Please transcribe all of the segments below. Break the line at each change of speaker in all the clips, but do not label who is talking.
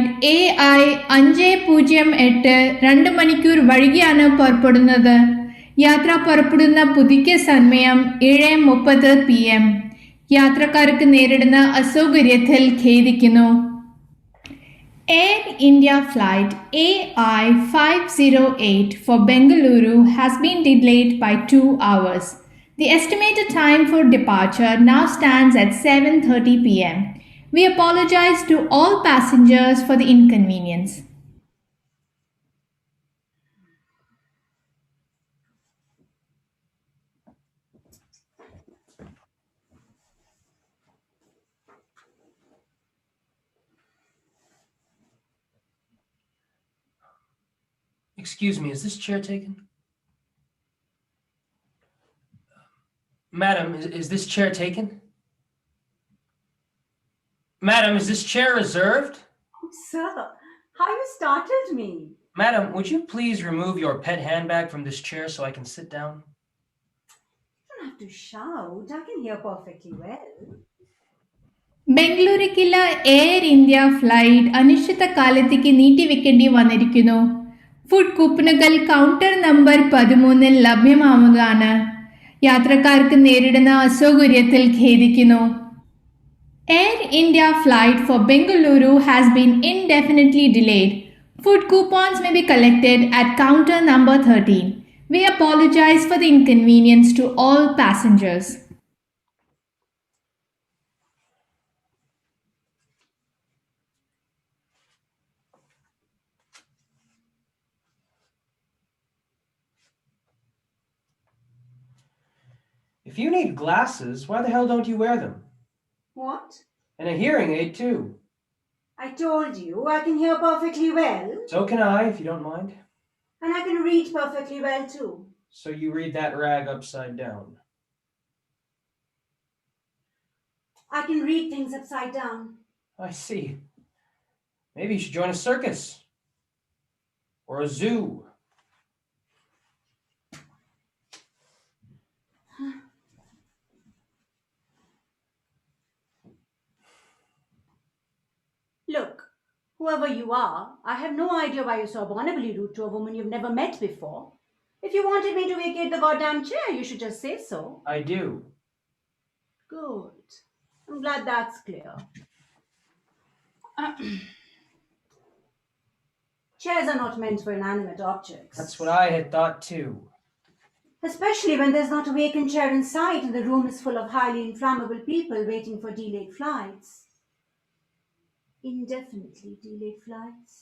Flight AI 508 2 മണിക്കൂർ വൈകിയാണ് പുറപ്പെടുന്നത്. യാത്ര പുറപ്പെടുന്ന പുതുക്കിയ സമയം 7:30 PM. യാത്രക്കാർക്ക് നേരിടുന്ന അസൗകര്യത്തിൽ ഖേദിക്കുന്നു. Air India flight AI 508 for Bengaluru has been delayed by 2 hours. The estimated time for departure now stands at 7:30 PM. We apologize to all passengers for the inconvenience.
Excuse me, is this chair taken? Madam, is this chair taken? Madam, is this chair reserved?
Oh, sir, how you startled me.
Madam, would you please remove your pet handbag from this chair so I can sit down?
You don't have to shout. I can hear perfectly well.
ബംഗളൂരുക്കുള്ള Air India flight അനിശ്ചിതകാലത്തേക്ക് നീട്ടിവെക്കേണ്ടി വന്നിരിക്കുന്നു. Food കൂപ്പണുകൾ counter number 13 ലഭ്യമാവുന്നതാണ്. യാത്രക്കാർക്ക് നേരിടുന്ന അസൗകര്യത്തിൽ ഖേദിക്കുന്നു. Air India flight for Bengaluru has been indefinitely delayed. Food coupons may be collected at counter number 13. We apologize for the inconvenience to all passengers.
If you need glasses, why the hell don't you wear them?
What?
And a hearing aid too.
I told you I can hear perfectly well.
So can I, if you don't mind.
And I can read perfectly well too.
So you read that rag upside down.
I can read things upside down.
I see. Maybe you should join a circus. Or a zoo.
Look, whoever you are, I have no idea why you're so abominably rude to a woman you've never met before. If you wanted me to vacate the goddamn chair, you should just say so.
I do.
Good. I'm glad that's clear. Chairs are not meant for inanimate objects.
That's what I had thought too.
Especially when there's not a vacant chair in sight and the room is full of highly inflammable people waiting for delayed flights. Indefinitely delayed flights.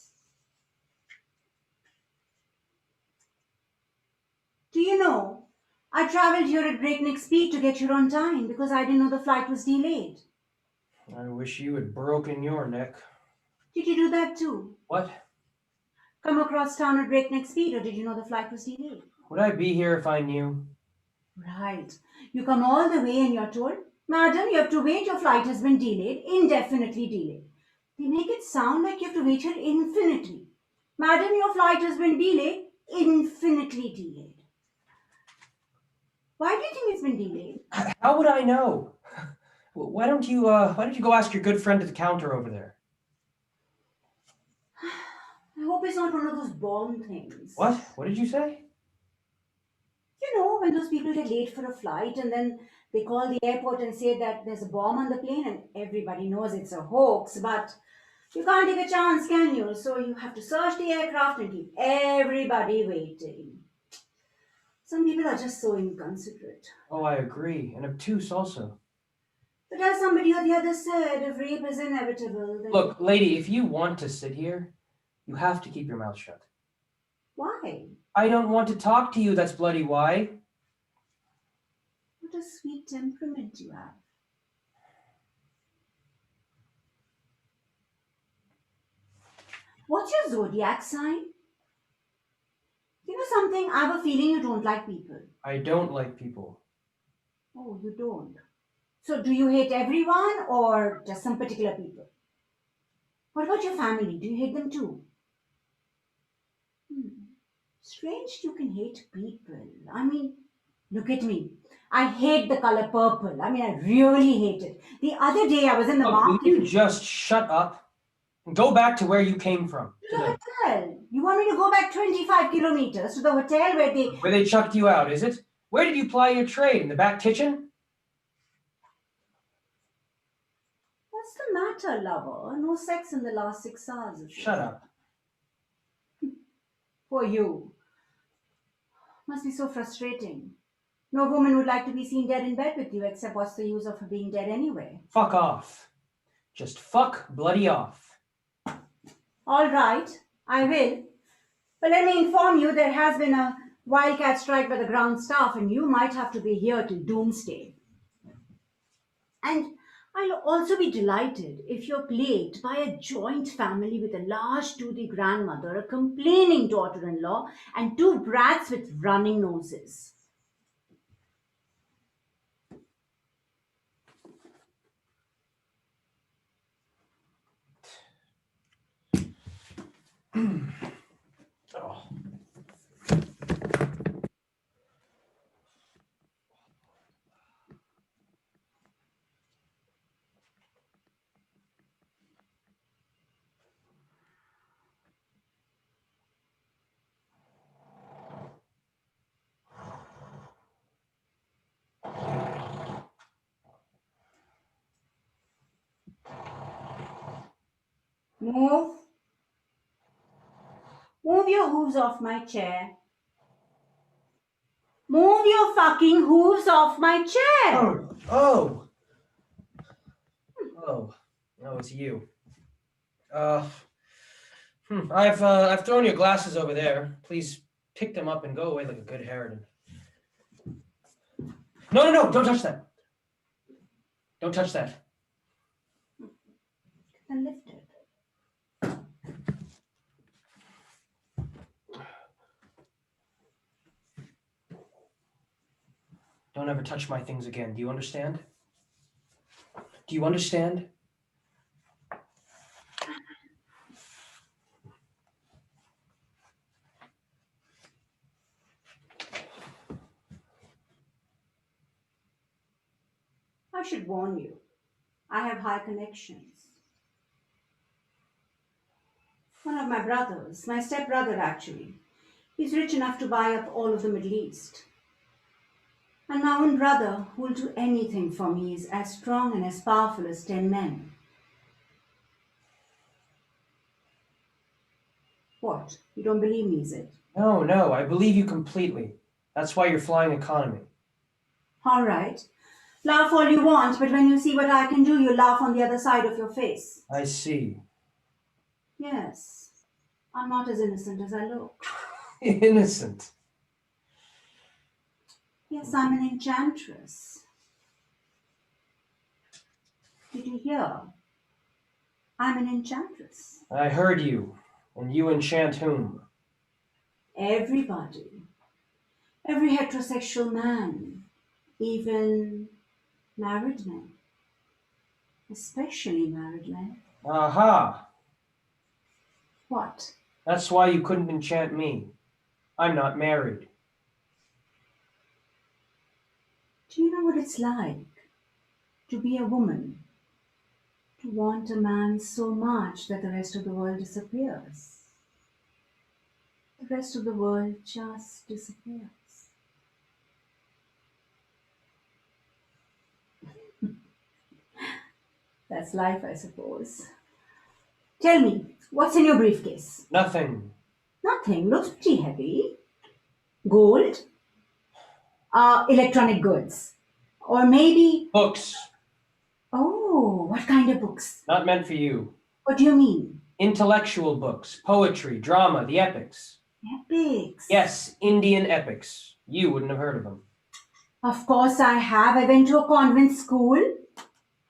Do you know, I travelled here at breakneck speed to get here on time because I didn't know the flight was delayed.
I wish you had broken your neck.
Did you do that too?
What?
Come across town at breakneck speed, or did you know the flight was delayed?
Would I be here if I knew?
Right. You come all the way and you're told, Madam, you have to wait, your flight has been delayed, indefinitely delayed. They make it sound like you have to wait here infinitely. Madam, your flight has been delayed, infinitely delayed. Why do you think it's been delayed?
How would I know? Why don't you go ask your good friend at the counter over there?
I hope it's not one of those bomb things.
What? What did you say?
You know, when those people get late for a flight and then they call the airport and say that there's a bomb on the plane and everybody knows it's a hoax, but you can't take a chance, can you? So you have to search the aircraft and keep everybody waiting. Some people are just so inconsiderate.
Oh, I agree. And obtuse also.
But as somebody on the other said, if rape is inevitable, then...
Look, lady, if you want to sit here, you have to keep your mouth shut.
Why?
I don't want to talk to you, that's bloody why.
What a sweet temperament you have. What's your zodiac sign? You know something? I have a feeling you don't like people.
I don't like people.
Oh, you don't. So do you hate everyone or just some particular people? What about your family? Do you hate them too? Strange you can hate people. I mean, look at me. I hate the color purple. I mean, I really hate it. The other day I was in the
Look, will
market.
you just shut up Go back to where you came from.
To the hotel. You want me to go back 25 kilometers to the hotel
Where they chucked you out, is it? Where did you ply your trade? In the back kitchen?
What's the matter, lover? No sex in the last 6 hours.
Shut up.
For you. Must be so frustrating. No woman would like to be seen dead in bed with you, except what's the use of her being dead anyway?
Fuck off. Just fuck bloody off.
All right, I will. But let me inform you there has been a wildcat strike by the ground staff, and you might have to be here till doomsday. And I'll also be delighted if you're plagued by a joint family with a large toothy grandmother, a complaining daughter-in-law, and 2 brats with running noses.
Oh.
Move. Move your hooves off my chair. Move your fucking hooves off my chair.
Oh, it's you. I've thrown your glasses over there. Please pick them up and go away like a good Harridan. No, don't touch that. Don't touch that.
And lift it.
Don't ever touch my things again. Do you understand? Do you understand?
I should warn you. I have high connections. One of my brothers, my stepbrother actually, he's rich enough to buy up all of the Middle East. And my own brother, who'll do anything for me, is as strong and as powerful as 10 men. What? You don't believe me, is it?
No, I believe you completely. That's why you're flying economy.
All right. Laugh all you want, but when you see what I can do, you laugh on the other side of your face.
I see.
Yes. I'm not as innocent as I look.
Innocent.
Yes, I'm an enchantress. Did you hear? I'm an enchantress.
I heard you. And you enchant whom?
Everybody. Every heterosexual man. Even married men. Especially married men.
Aha!
What?
That's why you couldn't enchant me. I'm not married.
Do you know what it's like to be a woman? To want a man so much that the rest of the world disappears. The rest of the world just disappears. That's life, I suppose. Tell me, what's in your briefcase?
Nothing.
Nothing. Looks pretty heavy. Gold? Electronic goods. Or maybe...
Books.
Oh, what kind of books?
Not meant for you.
What do you mean?
Intellectual books, poetry, drama, the epics.
Epics.
Yes, Indian epics. You wouldn't have heard of them.
Of course I have. I went to a convent school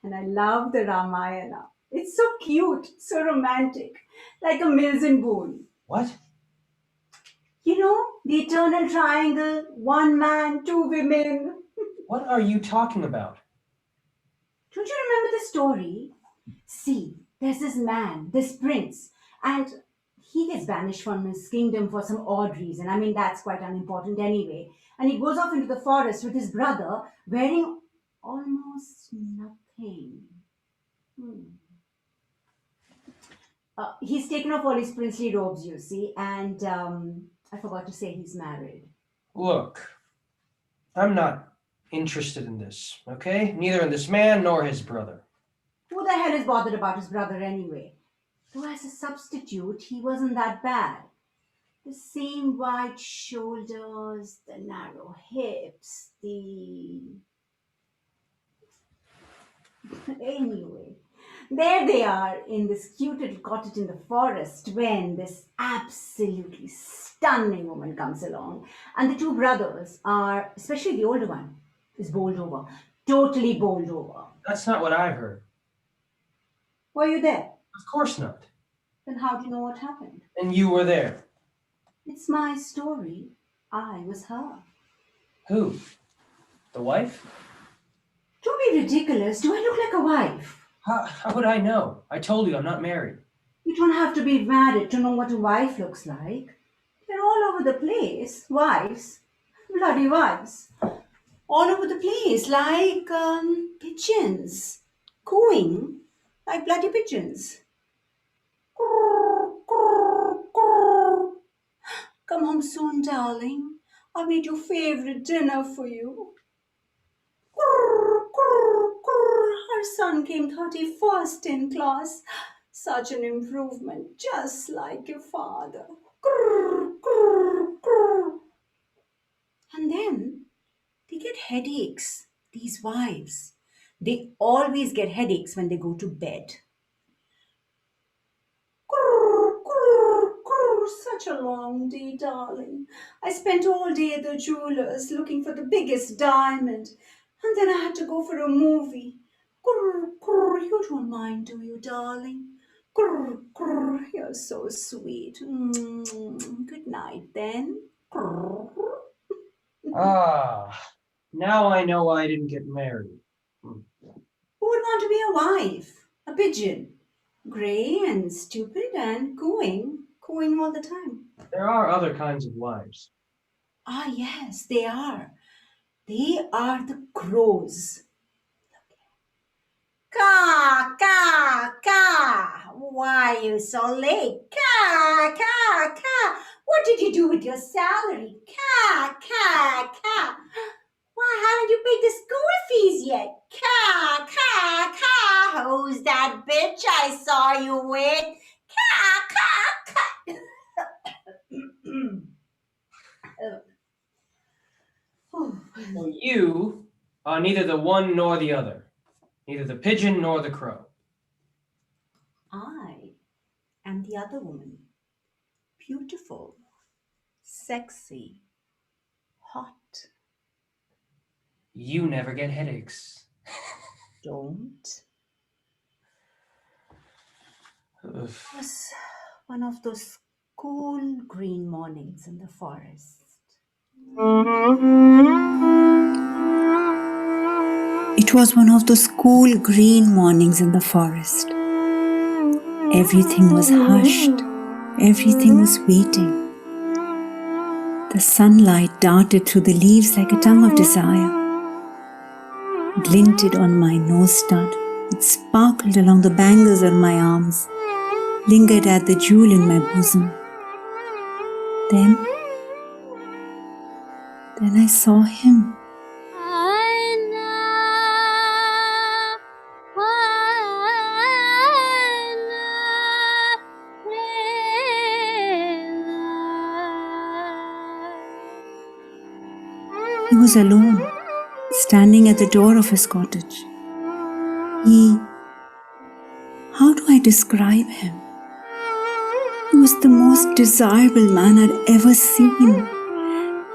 and I love the Ramayana. It's so cute, so romantic, like a Mills and Boone.
What?
You know, the eternal triangle, 1 man, 2 women.
What are you talking about?
Don't you remember the story? See, there's this man, this prince, and he gets banished from his kingdom for some odd reason. I mean, that's quite unimportant anyway. And he goes off into the forest with his brother wearing almost nothing. He's taken off all his princely robes, you see, and I forgot to say he's married.
Look, I'm not interested in this, okay? Neither in this man nor his brother.
Who the hell is bothered about his brother anyway? Though as a substitute, he wasn't that bad. The same wide shoulders, the narrow hips, the... Anyway, there they are in this cute little cottage in the forest when this absolutely stunning woman comes along. And the two brothers are, especially the older one, is bowled over. Totally bowled over.
That's not what I heard.
Were you there?
Of course not.
Then how do you know what happened?
And you were there.
It's my story. I was her.
Who? The wife?
Don't be ridiculous. Do I look like a wife?
How would I know? I told you I'm not married.
You don't have to be married to know what a wife looks like. They're all over the place. Wives. Bloody wives. All over the place, like pigeons. Cooing like bloody pigeons. Come home soon, darling. I made your favorite dinner for you. Her son came 31st in class. Such an improvement, just like your father. And then they get headaches, these wives. They always get headaches when they go to bed. Such a long day, darling. I spent all day at the jeweler's looking for the biggest diamond. And then I had to go for a movie. You don't mind, do you, darling? You're so sweet. Good night, then.
Ah, now I know why I didn't get married.
Who would want to be a wife? A pigeon. Grey and stupid and cooing all the time.
There are other kinds of wives.
Ah, yes, they are. They are the crows. Caw, caw, caw. Why are you so late? Caw, caw, caw. What did you do with your salary? Caw, caw, caw. Why haven't you paid the school fees yet? Caw, caw, caw. Who's that bitch I saw you with? Caw, caw, caw.
So you are neither the one nor the other. Neither the pigeon nor the crow.
I am the other woman. Beautiful, sexy, hot.
You never get headaches.
Don't.
Ugh.
It was one of those cool green mornings in the forest. It was one of those cool green mornings in the forest. Everything was hushed. Everything was waiting. The sunlight darted through the leaves like a tongue of desire. Glinted on my nose stud. It sparkled along the bangles on my arms. Lingered at the jewel in my bosom. Then I saw him. He was alone, standing at the door of his cottage. How do I describe him? He was the most desirable man I'd ever seen.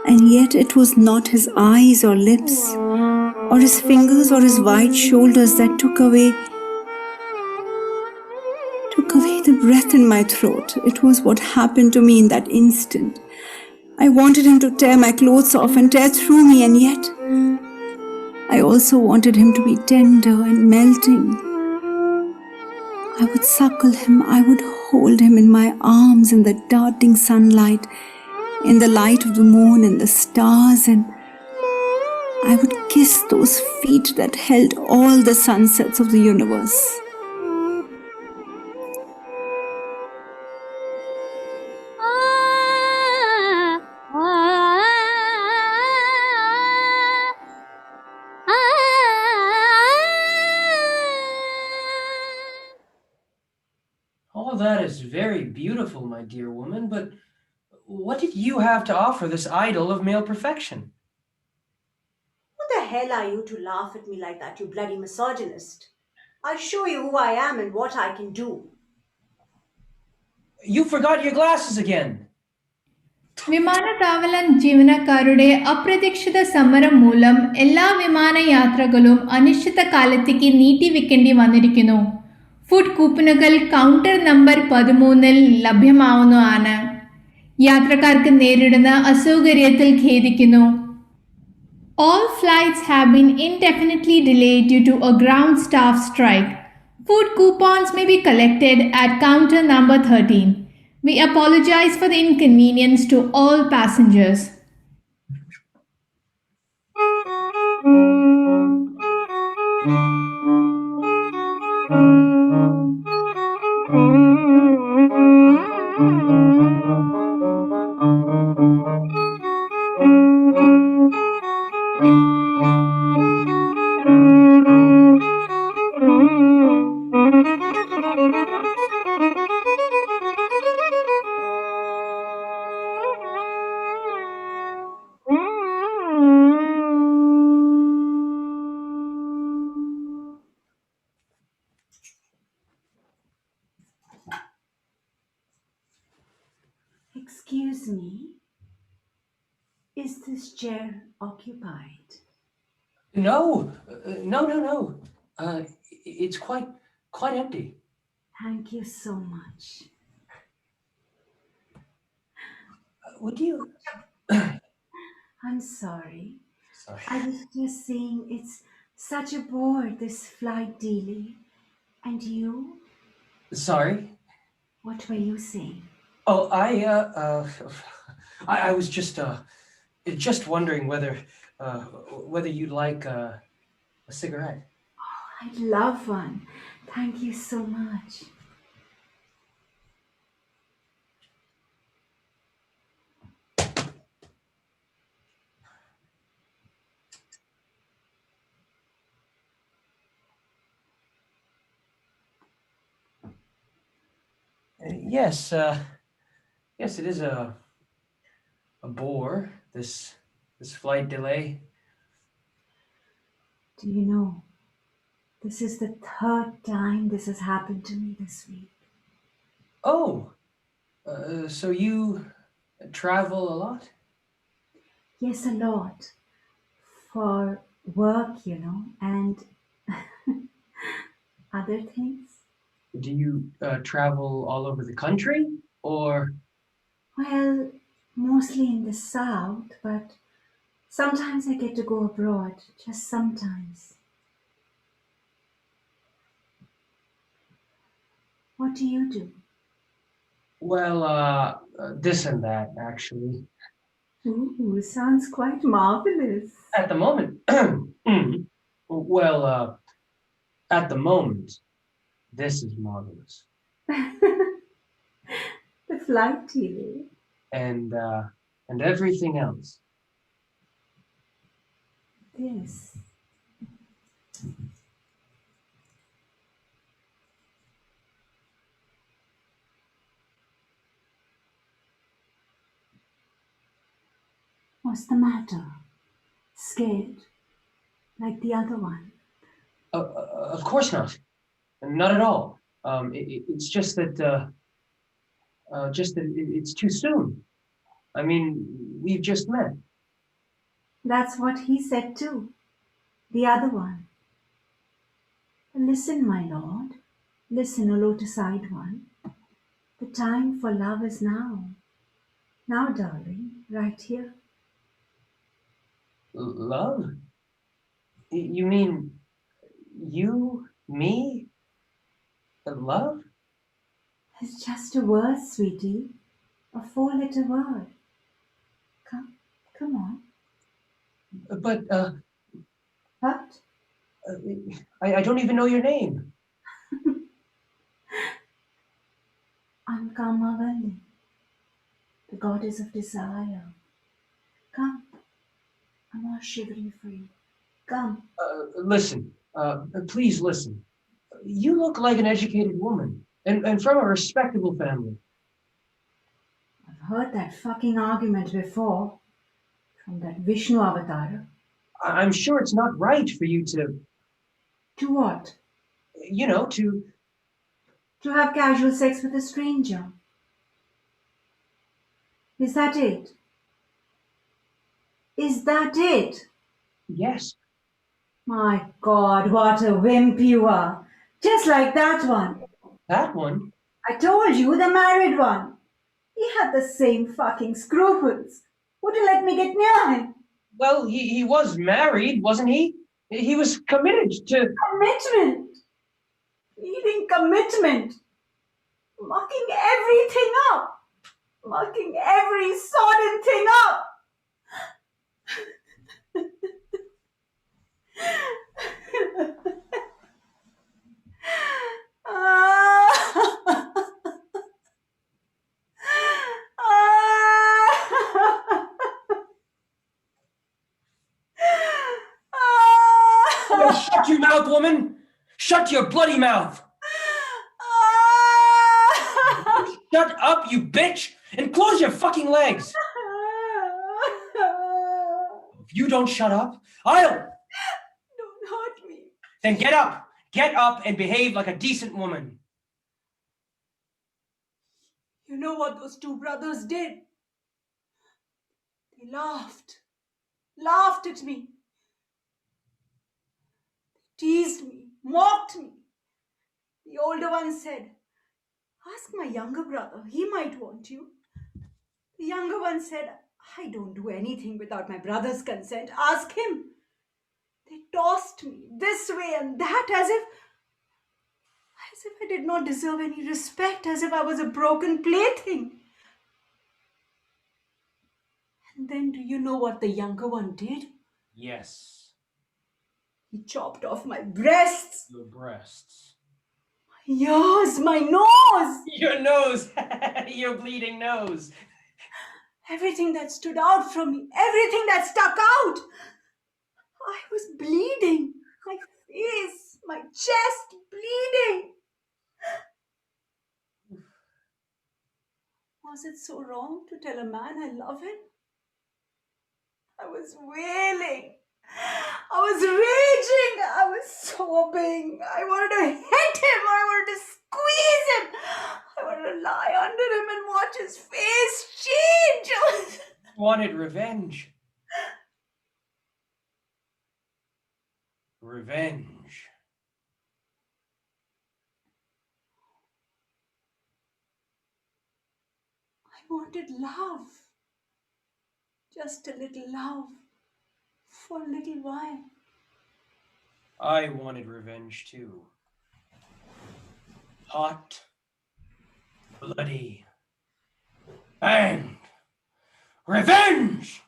And yet it was not his eyes or lips, or his fingers or his wide shoulders that took away the breath in my throat. It was what happened to me in that instant. I wanted him to tear my clothes off and tear through me, and yet I also wanted him to be tender and melting. I would suckle him, I would hold him in my arms in the darting sunlight, in the light of the moon and the stars, and I would kiss those feet that held all the sunsets of the universe.
that is very beautiful, my dear woman, but what did you have to offer this idol of male perfection?
Who the hell are you to laugh at me like that, you bloody misogynist? I'll show you who I am and what I can do.
You forgot your glasses again.
വിമാനത്താവളം ജീവനക്കാരുടെ അപ്രതീക്ഷിത സമരം മൂലം എല്ലാ വിമാനയാത്രകളും അനിശ്ചിതകാലത്തേക്ക് നീട്ടിവെക്കേണ്ടി വന്നിരിക്കുന്നു. Food കൂപ്പണുകൾ കൗണ്ടർ നമ്പർ 13-ൽ ലഭ്യമാവുന്നതാണ്. യാത്രക്കാർക്ക് നേരിടുന്ന അസൗകര്യത്തിൽ ഖേദിക്കുന്നു. All flights have been indefinitely delayed due to a ground staff strike. Food coupons may be collected at counter number 13. We apologize for the inconvenience to all passengers.
Excuse me, is this chair occupied?
No, no. It's quite empty.
Thank you so much.
Would you?
I'm sorry.
Sorry.
I was just saying it's such a bore, this flight delay. And you?
Sorry.
What were you saying?
Oh, I was just wondering whether you'd like a cigarette.
I'd love one. Thank you so much.
Yes, yes, it is a bore. This flight delay.
Do you know, this is the third time this has happened to me this week.
Oh, so you travel a lot?
Yes, a lot. For work, and other things.
Do you travel all over the country, or?
Well, mostly in the south, but sometimes I get to go abroad, just sometimes. What do you do?
Well, this and that, actually.
Ooh, sounds quite marvelous.
At the moment, well, at the moment, this is marvelous.
The flight delay.
And everything else.
This. What's the matter? Scared? Like the other one?
Of course not. Not at all. It's just that, it's too soon. I mean, we've just met.
That's what he said too. The other one. Listen, my lord. Listen, O lotus-eyed one. The time for love is now. Now, darling, right here.
Love? You mean you, me, love?
It's just a word, sweetie. A 4-letter word. Come on.
But,
What?
I don't even know your name.
I'm Kamavali, the goddess of desire. Come. I'm all shivering for you. Come.
Listen, please listen. You look like an educated woman. And from a respectable family.
I've heard that fucking argument before from that Vishnu avatar.
I'm sure it's not right for you to,
To what?
to.
To have casual sex with a stranger. Is that it? Is that it?
Yes.
My God, what a wimp you are. Just like that one.
That one?
I told you, the married one. He had the same fucking scruples. Wouldn't let me get near him.
Well, he was married, wasn't he? He was committed to.
Commitment. Needing commitment. Mucking everything up. Mucking every sodden thing up.
Shut your mouth, woman! Shut your bloody mouth! Shut up, you bitch! And close your fucking legs! If you don't shut up, I'll.
Don't hurt me.
Then get up! Get up and behave like a decent woman.
You know what those two brothers did? They laughed. Laughed at me. They teased me. Mocked me. The older one said, "Ask my younger brother. He might want you." The younger one said, "I don't do anything without my brother's consent. Ask him." They tossed me this way and that as if I did not deserve any respect, as if I was a broken plaything. And then do you know what the younger one did?
Yes.
He chopped off my breasts,
Your breasts.
my ears, my nose.
Your nose! Your bleeding nose!
Everything that stood out from me, everything that stuck out. I was bleeding. My face, my chest bleeding. Was it so wrong to tell a man I love him? I was wailing. I was raging. I was sobbing. I wanted to hit him. I wanted to squeeze him. I wanted to lie under him and watch his face change.
Wanted revenge. Revenge.
I wanted love. Just a little love. For a little while.
I wanted revenge too. Hot, bloody, and revenge!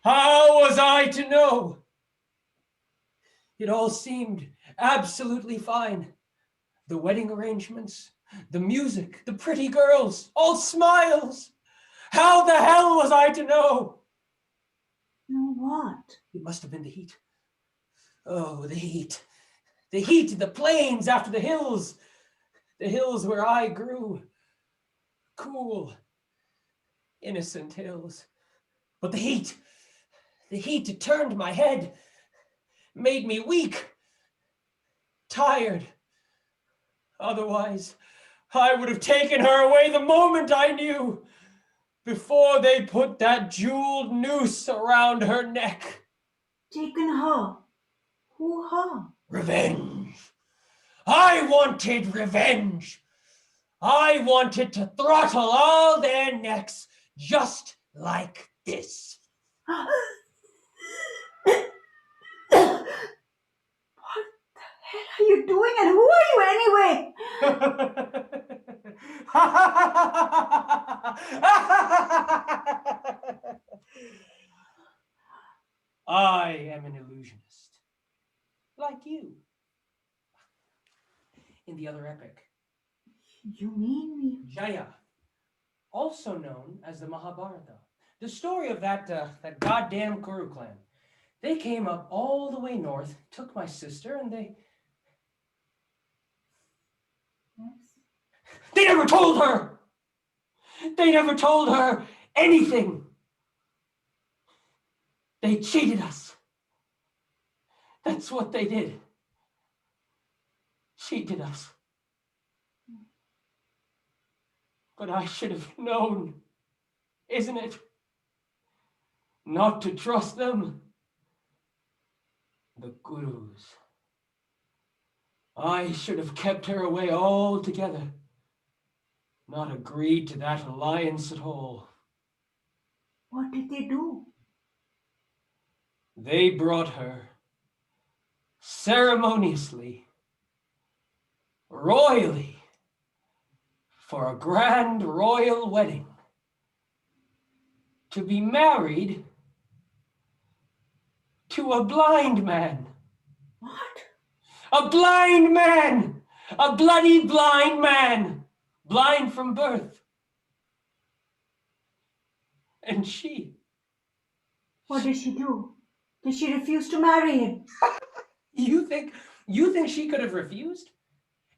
How was I to know? It all seemed absolutely fine. The wedding arrangements, the music, the pretty girls, all smiles. How the hell was I to know?
Know what?
It must have been the heat. Oh, the heat. The heat, the plains after the hills where I grew. Cool, innocent hills. But the heat turned my head, made me weak, tired. Otherwise, I would have taken her away the moment I knew, before they put that jeweled noose around her neck.
Taken her? Who her?
Revenge. I wanted revenge. I wanted to throttle all their necks just like this.
What the hell are you doing and who are you anyway?
I am an illusionist, like you. In the other epic,
You mean
Jaya, also known as the Mahabharata, the story of that goddamn Kuru clan. They came up all the way north, took my sister, and they never told her! They never told her anything! They cheated us. That's what they did. Cheated us. But I should have known, isn't it? Not to trust them. The gurus. I should have kept her away altogether. Not agreed to that alliance at all.
What did they do?
They brought her ceremoniously, royally, for a grand royal wedding, to be married to a blind man.
What?
A blind man! A bloody blind man! Blind from birth. And she...
What did she do? Did she refuse to marry him?
You think she could have refused?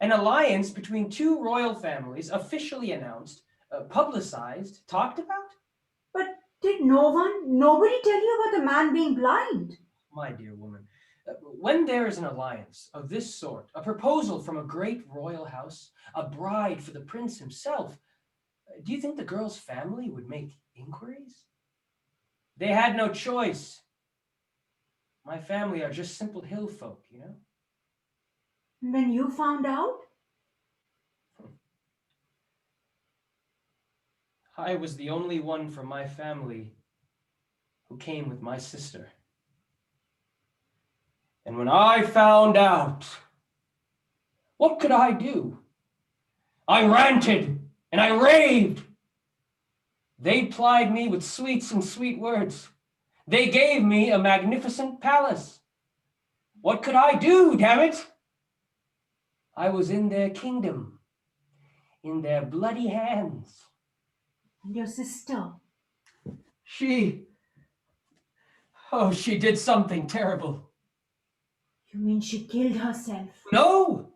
An alliance between two royal families, officially announced, publicized, talked about?
But did nobody tell you about the man being blind?
My dear woman, when there is an alliance of this sort, a proposal from a great royal house, a bride for the prince himself, do you think the girl's family would make inquiries? They had no choice. My family are just simple hill folk, you know?
And when you found out?
I was the only one from my family who came with my sister. And when I found out, what could I do? I ranted and I raved. They plied me with sweets and sweet words. They gave me a magnificent palace. What could I do, damn it? I was in their kingdom, in their bloody hands.
And your sister?
She did something terrible.
You mean she killed herself?
No,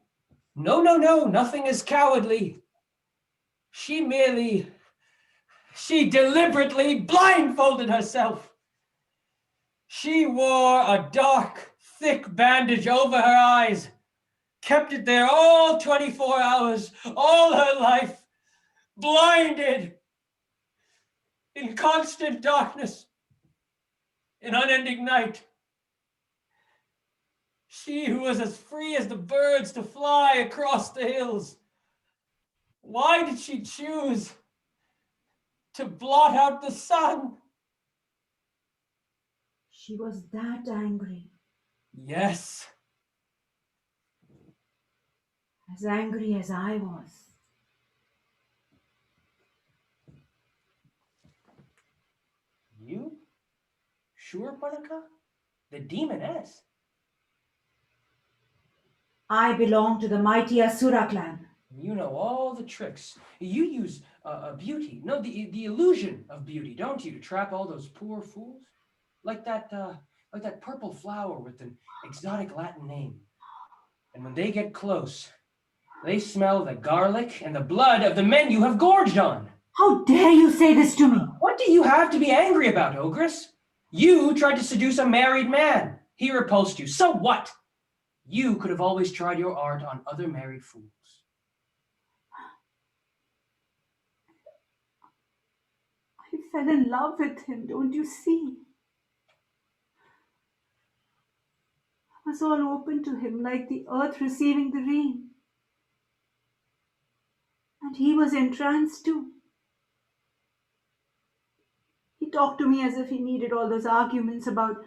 nothing as cowardly. She deliberately blindfolded herself. She wore a dark, thick bandage over her eyes, kept it there all 24 hours, all her life, blinded, in constant darkness, in unending night. She who was as free as the birds to fly across the hills. Why did she choose to blot out the sun?
She was that angry.
Yes.
As angry as I was.
You? Shurpanakha? The demoness?
I belong to the mighty Asura clan.
You know all the tricks. You use beauty, no, the illusion of beauty, don't you, to trap all those poor fools? Like that purple flower with an exotic Latin name. And when they get close, they smell the garlic and the blood of the men you have gorged on.
How dare you say this to me?
What do you have to be angry about, Ogress? You tried to seduce a married man. He repulsed you. So what? You could have always tried your art on other married fools.
I fell in love with him, don't you see? I was all open to him like the earth receiving the rain. And he was entranced too. He talked to me as if he needed all those arguments about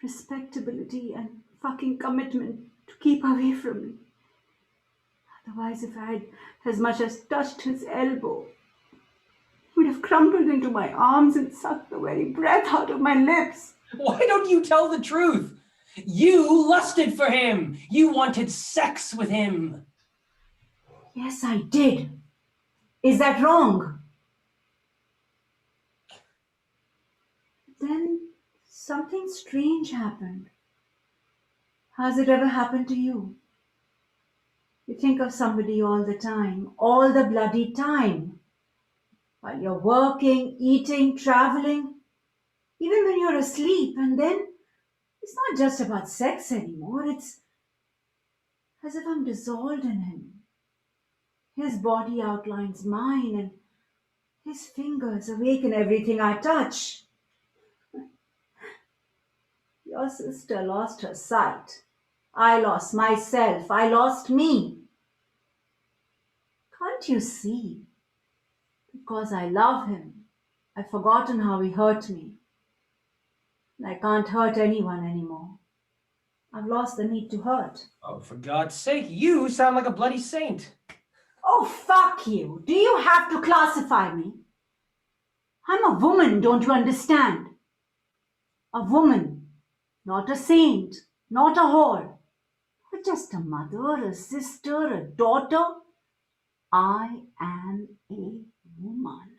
respectability and fucking commitment to keep away from me. Otherwise, if I had as much as touched his elbow, he would have crumpled into my arms and sucked the very breath out of my lips.
Why don't you tell the truth? You lusted for him. You wanted sex with him.
Yes, I did. Is that wrong? Then something strange happened. Has it ever happened to you? You think of somebody all the time, all the bloody time. While you're working, eating, traveling, even when you're asleep, and then it's not just about sex anymore, it's as if I'm dissolved in him. His body outlines mine, and his fingers awaken everything I touch. Your sister lost her sight. I lost myself. I lost me. Can't you see? Because I love him, I've forgotten how he hurt me. And I can't hurt anyone anymore. I've lost the need to hurt.
Oh, for God's sake, you sound like a bloody saint.
Oh, fuck you. Do you have to classify me? I'm a woman, don't you understand? A woman, not a saint, not a whore, but just a mother, a sister, a daughter. I am a woman.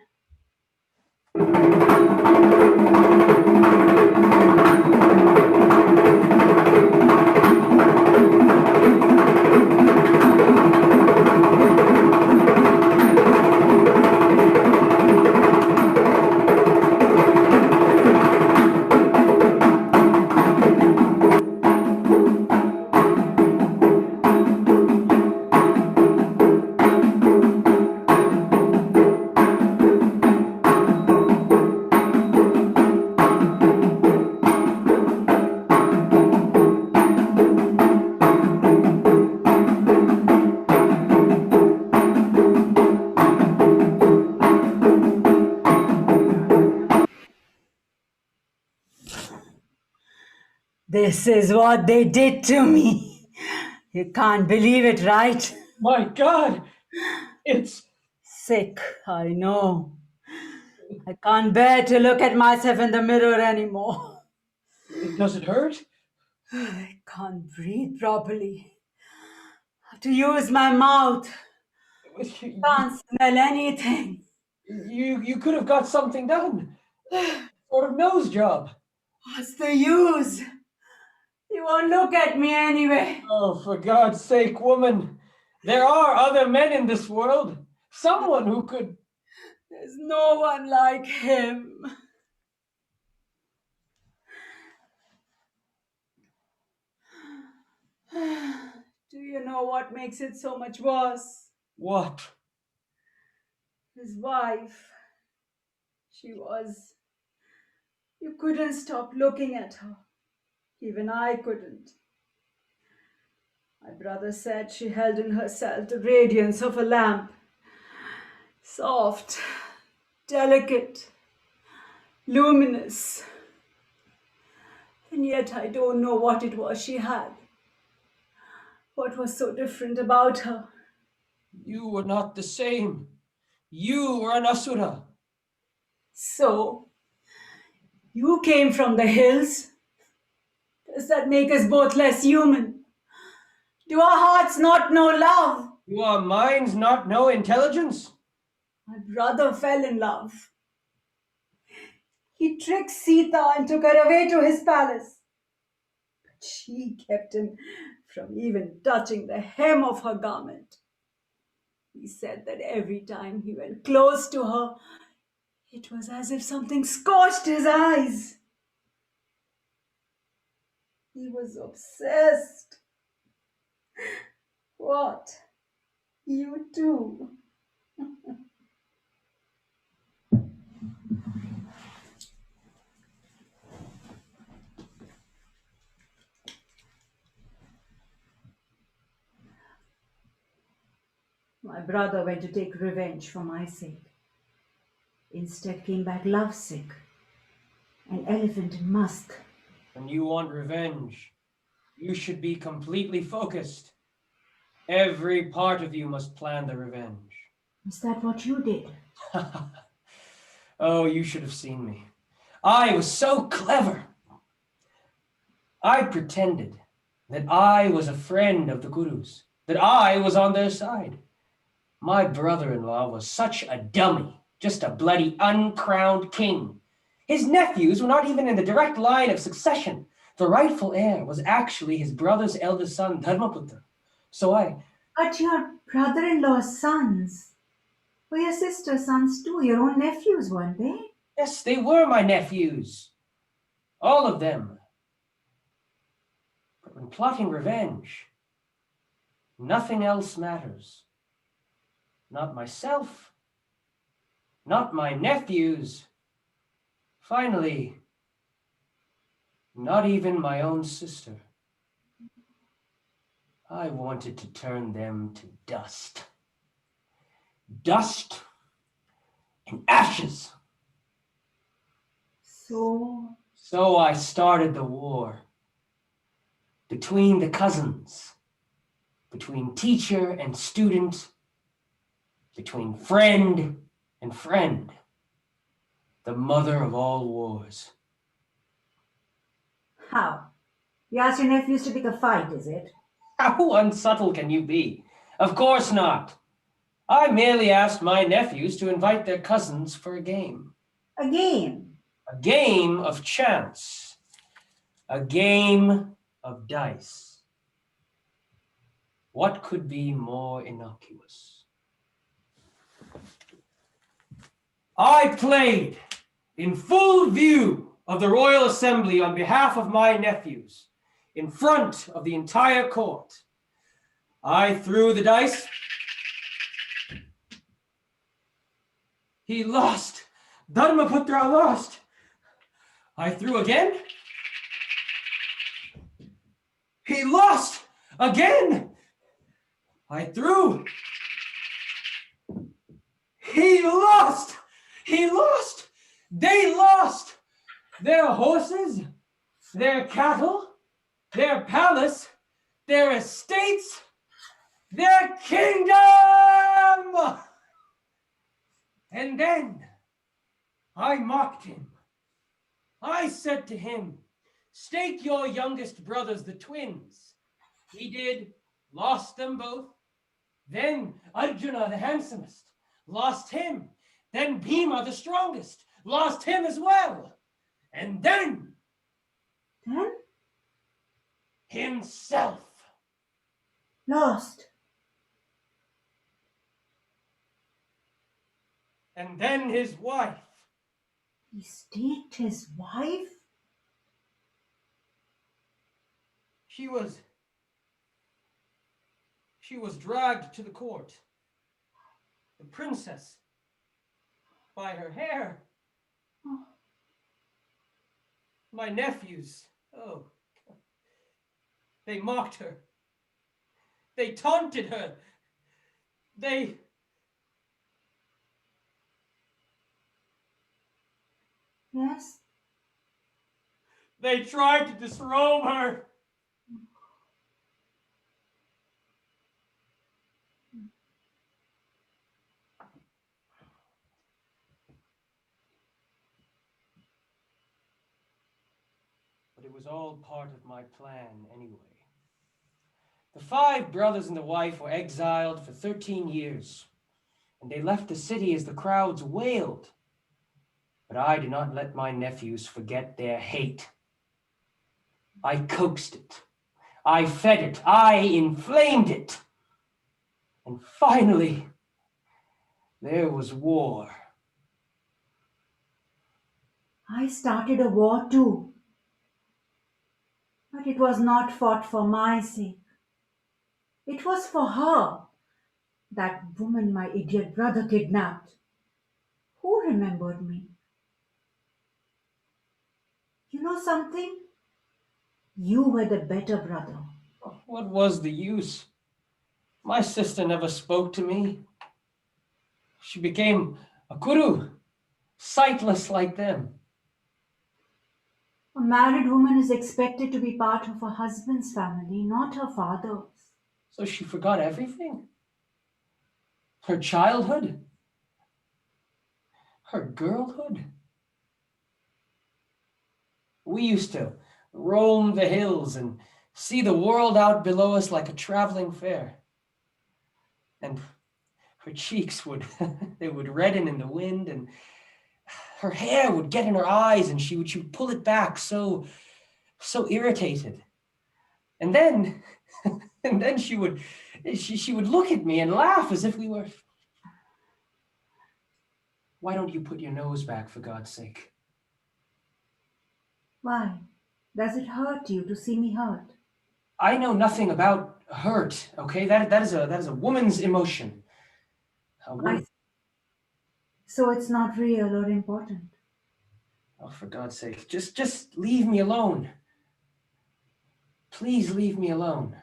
This is what they did to me. You can't believe it, right?
My God, it's...
Sick, I know. I can't bear to look at myself in the mirror anymore.
Does it hurt?
I can't breathe properly. I have to use my mouth. Can't smell anything.
You could have got something done. Sort of nose job.
What's the use? You won't look at me anyway.
Oh, for God's sake, woman. There are other men in this world. Someone who could...
There's no one like him. Do you know what makes it so much worse?
What?
His wife. You couldn't stop looking at her. Even I couldn't. My brother said she held in herself the radiance of a lamp. Soft, delicate, luminous. And yet I don't know what it was she had. What was so different about her?
You were not the same. You were an Asura.
So, you came from the hills? Does that make us both less human? Do our hearts not know love?
Do our minds not know intelligence?
My brother fell in love. He tricked Sita and took her away to his palace. But she kept him from even touching the hem of her garment. He said that every time he went close to her, it was as if something scorched his eyes. He was obsessed. What? You too? My brother went to take revenge for my sake. Instead came back lovesick, an elephant in musk.
When you want revenge, you should be completely focused. Every part of you must plan the revenge.
Is that what you did?
Oh, you should have seen me. I was so clever. I pretended that I was a friend of the Guru's, that I was on their side. My brother-in-law was such a dummy, just a bloody uncrowned king. His nephews were not even in the direct line of succession. The rightful heir was actually his brother's eldest son, Dharmaputra. So
But your brother-in-law's sons were your sister's sons too, your own nephews, weren't they?
yes, they were my nephews. All of them. But when plotting revenge, nothing else matters. Not myself, not my nephews. Finally, not even my own sister. I wanted to turn them to dust. Dust and ashes. So I started the war. Between the cousins. Between teacher and student. Between friend and friend. The mother of all wars.
How? You asked your nephews to pick a fight, is it?
How unsubtle can you be? Of course not. I merely asked my nephews to invite their cousins for a game.
A game?
A game of chance. A game of dice. What could be more innocuous? I played in full view of the Royal Assembly on behalf of my nephews, in front of the entire court. I threw the dice. He lost. Dharmaputra lost. I threw again. He lost again. I threw. He lost. He lost. They lost. Their horses, their cattle, their palace, their estates, their kingdom. And then I mocked him. I said to him, stake your youngest brothers, the twins. He did, lost them both. Then Arjuna, the handsomest, lost him. Then Bhima, the strongest, lost him as well. And then himself.
Lost.
And then his wife.
He staked his wife?
She was dragged to the court. The princess, by her hair.
Oh.
My nephews, they mocked her. They taunted her.
Yes?
They tried to disrobe her. But it was all part of my plan anyway. The 5 brothers and the wife were exiled for 13 years, and they left the city as the crowds wailed. But I did not let my nephews forget their hate. I coaxed it. I fed it. I inflamed it. And finally, there was war.
I started a war too. But it was not fought for my sake. It was for her. That woman my idiot brother kidnapped. Who remembered me? You know something? You were the better brother.
What was the use? My sister never spoke to me. She became a kuru, sightless like them.
A married woman is expected to be part of her husband's family, not her father's.
So she forgot everything? Her childhood? Her girlhood? We used to roam the hills and see the world out below us like a traveling fair. And her cheeks would, they would redden in the wind, and her hair would get in her eyes, and she would pull it back so irritated. And then, and then she would look at me and laugh as if we were, "Why don't you put your nose back, for God's sake?"
Why? Does it hurt you to see me hurt?
I know nothing about hurt, okay? That is a woman's emotion. A woman.
So it's not real or important.
Oh, for God's sake, just leave me alone. Please leave me alone.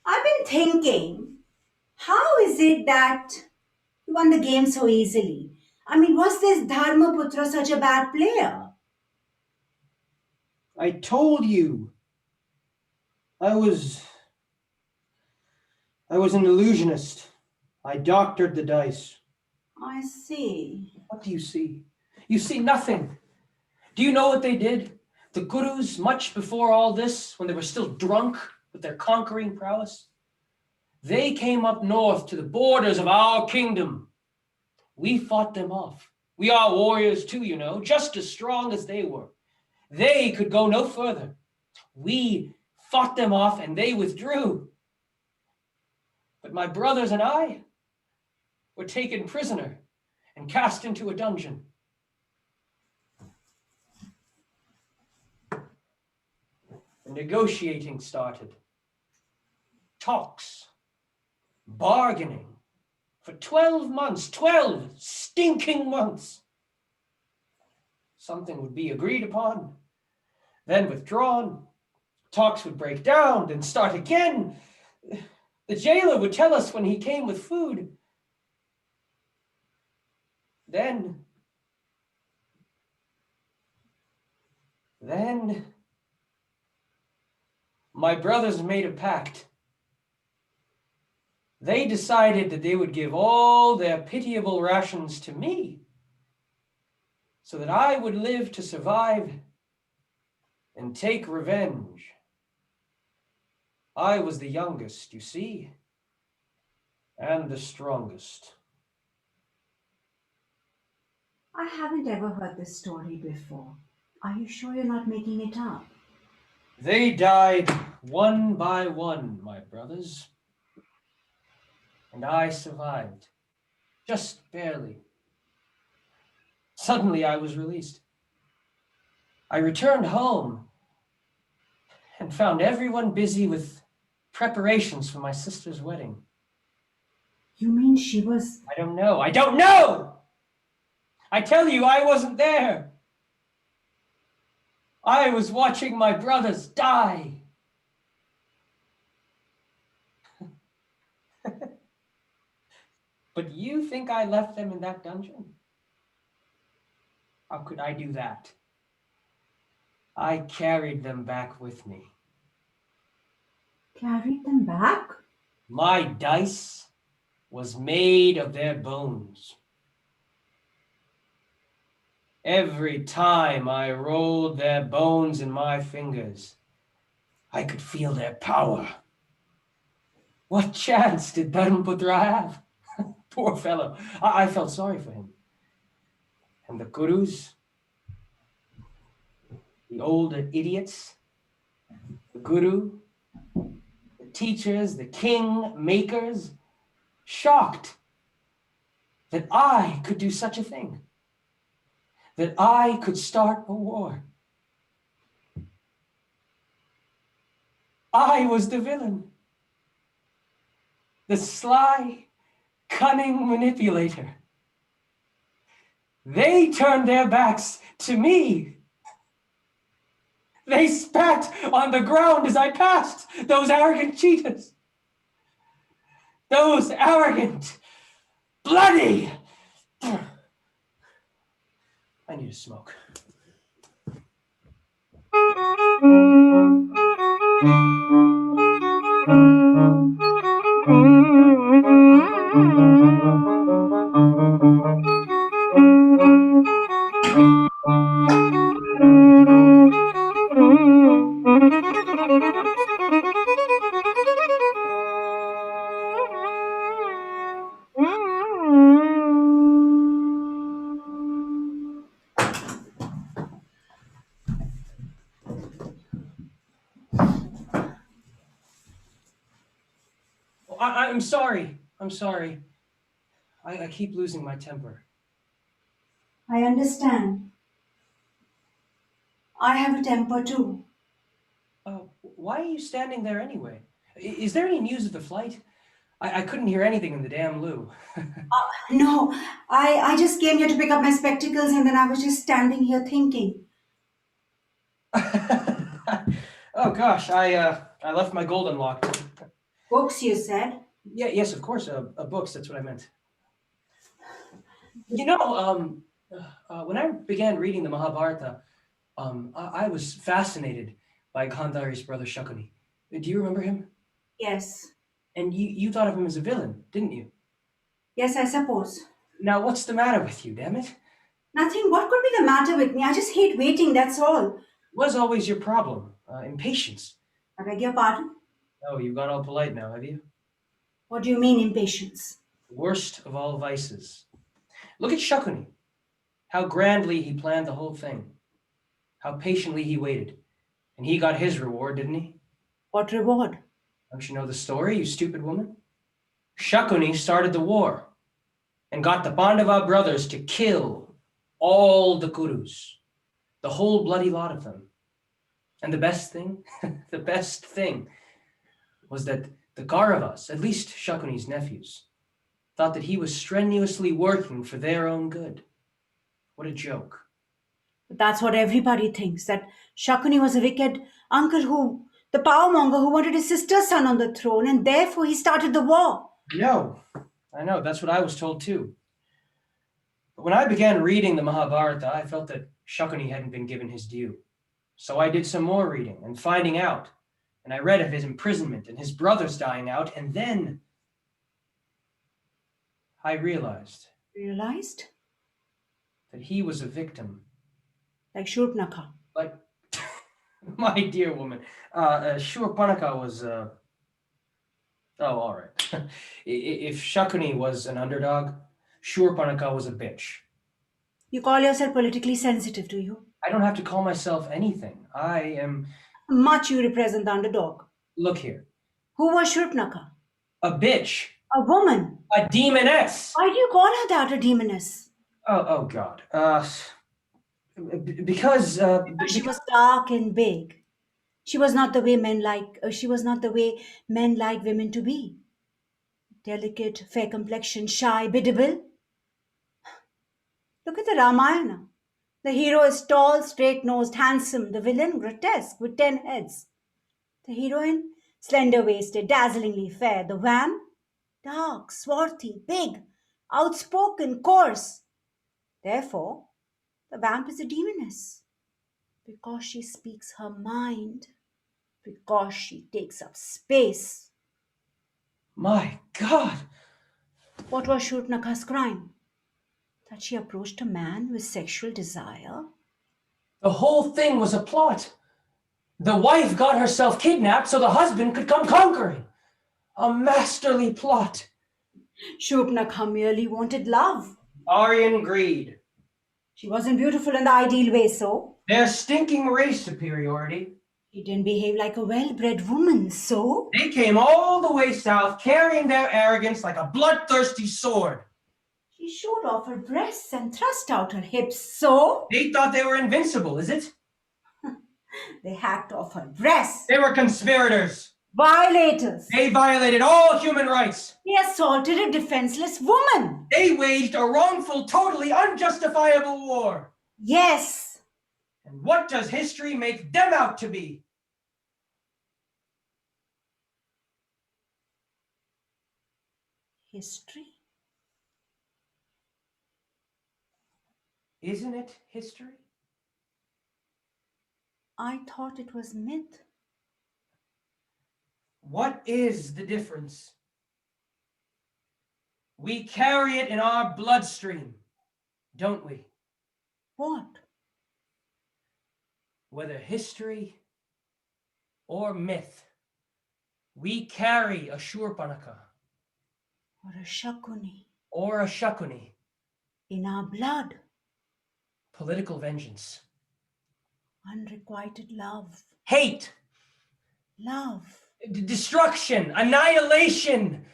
I've been thinking, how is it that you won the game so easily? I mean, was this Dharmaputra such a bad player?
I told you. I was an illusionist. I doctored the dice.
I see.
What do you see? You see nothing. Do you know what they did? The gurus, much before all this, when they were still drunk with their conquering prowess, they came up north to the borders of our kingdom. We fought them off. We are warriors too, you know, just as strong as they were. They could go no further. We fought them off and they withdrew. But my brothers and I were taken prisoner and cast into a dungeon. The negotiating started. Talks, bargaining for 12 months, 12 stinking months. Something would be agreed upon, then withdrawn. Talks would break down, then start again. The jailer would tell us when he came with food. Then my brothers made a pact. They decided that they would give all their pitiable rations to me so that I would live to survive and take revenge. I was the youngest, you see, and the strongest.
I haven't ever heard this story before. Are you sure you're not making it up?
They died one by one, my brothers, and I survived, just barely. Suddenly I was released. I returned home and found everyone busy with preparations for my sister's wedding.
You mean she was...
I don't know! I tell you, I wasn't there. I was watching my brothers die. But you think I left them in that dungeon? How could I do that? I carried them back with me.
Carried them back?
My dice was made of their bones. Every time I rolled their bones in my fingers, I could feel their power. What chance did Dharmaputra have? Poor fellow. I felt sorry for him. And the gurus, the old idiots, the guru, the teachers, the king makers, shocked that I could do such a thing, that I could start a war. I was the villain, the sly, cunning manipulator. They turned their backs to me. They spat on the ground as I passed, those arrogant cheetahs. Those arrogant, bloody... I need a smoke. I'm sorry. I'm sorry. I keep losing my temper.
I understand. I have a temper too.
Why are you standing there anyway? Is there any news of the flight? I couldn't hear anything in the damn loo.
No, I just came here to pick up my spectacles and then I was just standing here thinking.
Oh gosh, I left my gold unlocked.
Books, you said?
Yeah, yes, of course, books, that's what I meant. You know, when I began reading the Mahabharata, I was fascinated by Gandhari's brother Shakuni. Do you remember him?
Yes.
And you thought of him as a villain, didn't you?
Yes, I suppose.
Now, what's the matter with you, damn it?
Nothing. What could be the matter with me? I just hate waiting, that's all.
Was always your problem, impatience.
I beg your pardon?
Oh, you've gone all polite now, have you?
What do you mean, impatience?
Worst of all vices. Look at Shakuni. How grandly he planned the whole thing. How patiently he waited. And he got his reward, didn't he?
What reward?
Don't you know the story, you stupid woman? Shakuni started the war and got the Pandava brothers to kill all the Kurus, the whole bloody lot of them. And the best thing, the best thing was that the Kauravas, at least Shakuni's nephews, thought that he was strenuously working for their own good. What a joke.
But that's what everybody thinks, that Shakuni was a wicked uncle the powermonger who wanted his sister's son on the throne and therefore he started the war.
No, I know, that's what I was told too. But when I began reading the Mahabharata, I felt that Shakuni hadn't been given his due. So I did some more reading and finding out. And I read of his imprisonment and his brothers dying out, and then I realized
Realized?
that he was a victim.
Like Shurpanakha.
Like, my dear woman, Shurpanakha was, oh, all right. If Shakuni was an underdog, Shurpanakha was a bitch.
You call yourself politically sensitive, do you?
I don't have to call myself anything. I am...
Much you represent the underdog.
Look here.
Who was Shurpanakha?
A bitch.
A woman.
A demoness.
Why do you call her that, a demoness?
Oh God. Because
She was dark and big. She was not the way men like women to be. Delicate, fair complexion, shy, biddable. Look at the Ramayana. The hero is tall, straight-nosed, handsome. The villain, grotesque, with 10 heads. The heroine, slender-waisted, dazzlingly fair. The vamp, dark, swarthy, big, outspoken, coarse. Therefore, the vamp is a demoness. Because she speaks her mind. Because she takes up space.
my God.
What was Shurpanakha's crime? That she approached a man with sexual desire?
The whole thing was a plot. The wife got herself kidnapped so the husband could come conquering. A masterly plot.
Shurpanakha merely wanted love.
Aryan greed.
She wasn't beautiful in the ideal way, so?
Their stinking race superiority.
She didn't behave like a well-bred woman, so?
They came all the way south carrying their arrogance like a bloodthirsty sword.
She showed off her breasts and thrust out her hips, so?
They thought they were invincible, is it?
They hacked off her breasts.
They were conspirators.
Violators.
They violated all human rights.
They assaulted a defenseless woman.
They waged a wrongful, totally unjustifiable war.
Yes.
And what does history make them out to be?
History?
Isn't it history?
I thought it was myth.
What is the difference? We carry it in our bloodstream, don't we?
What?
Whether history or myth, we carry a Shurpanakha
Or a Shakuni
or a Shakuni.
in our blood.
Political vengeance.
Unrequited love.
Hate.
Love.
Destruction. Annihilation.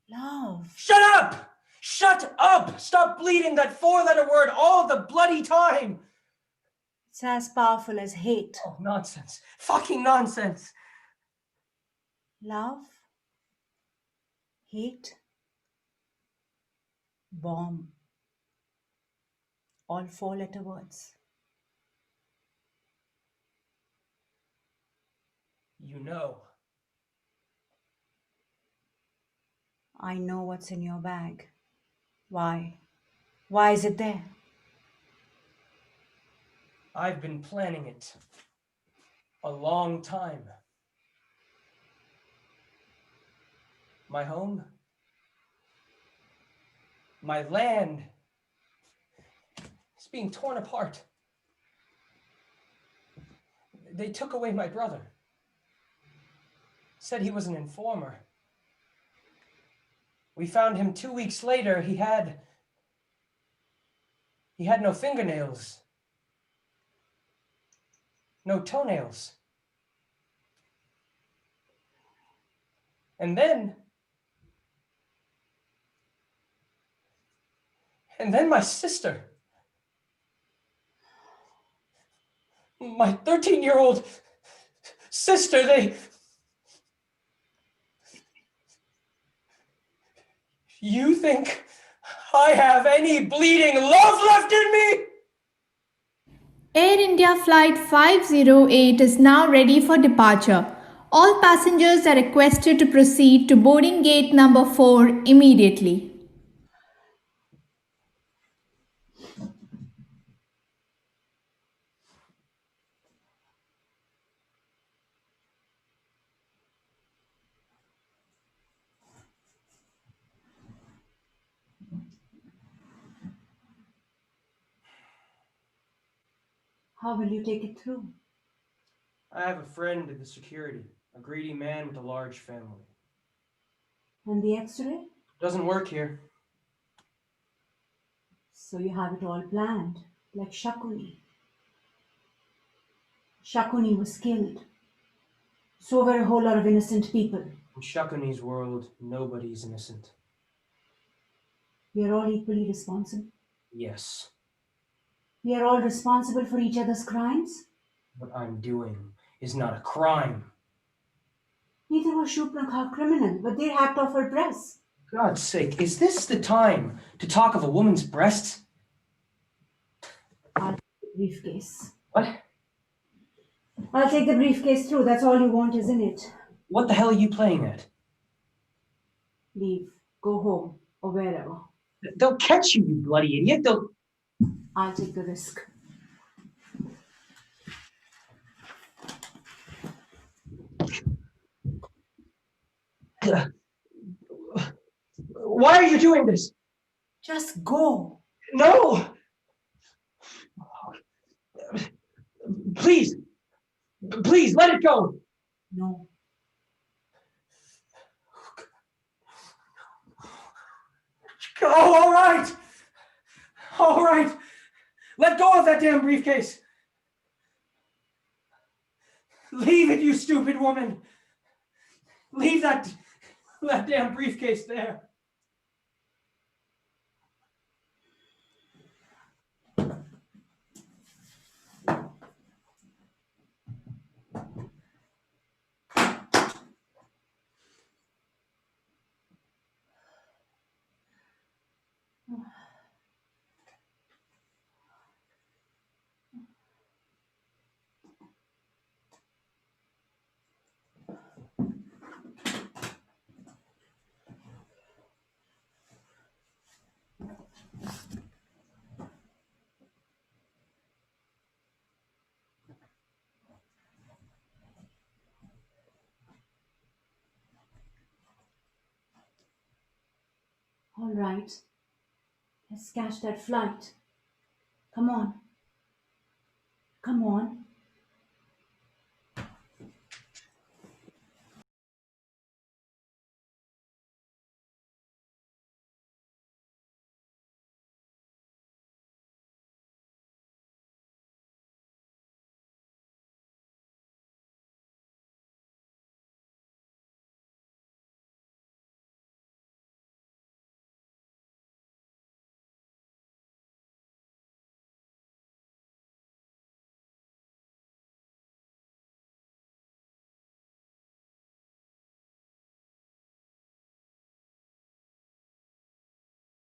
Love.
Shut up! Shut up! Stop bleeding that four-letter word all the bloody time!
It's as powerful as hate.
Oh, nonsense. Fucking nonsense.
Love. Hate. Bomb. All four-letter words.
You know.
I know what's in your bag. Why? Why is it there?
I've been planning it a long time. My home, my land, is being torn apart. They took away my brother. Said he was an informer. We found him 2 weeks later. He had no fingernails, no toenails. And then my sister, my 13-year-old sister, you think I have any bleeding love left in me?
Air India Flight 508 is now ready for departure. All passengers are requested to proceed to boarding gate number 4 immediately.
How will you take it through?
I have a friend in the security, a greedy man with a large family.
And the X-ray?
Doesn't work here.
So you have it all planned, like Shakuni. Shakuni was killed. So were a whole lot of innocent people.
In Shakuni's world, nobody's innocent.
We are all equally responsible.
Yes,
We are all responsible for each other's crimes.
what I'm doing is not a crime.
Neither was Shurpanakha a criminal, but they hacked off her breasts.
God's sake, is this the time to talk of a woman's breasts?
I'll take the briefcase.
What?
I'll take the briefcase through. That's all you want, isn't it?
What the hell are you playing at?
Leave. Go home. Or wherever.
They'll catch you, you bloody idiot.
I'll take the risk.
Why are you doing this?
Just go.
No! Please, let it go.
No.
Oh, all right. All right. Let go of that damn briefcase. Leave it, you stupid woman. Leave that damn briefcase there.
All right, let's catch that flight. Come on. Come on.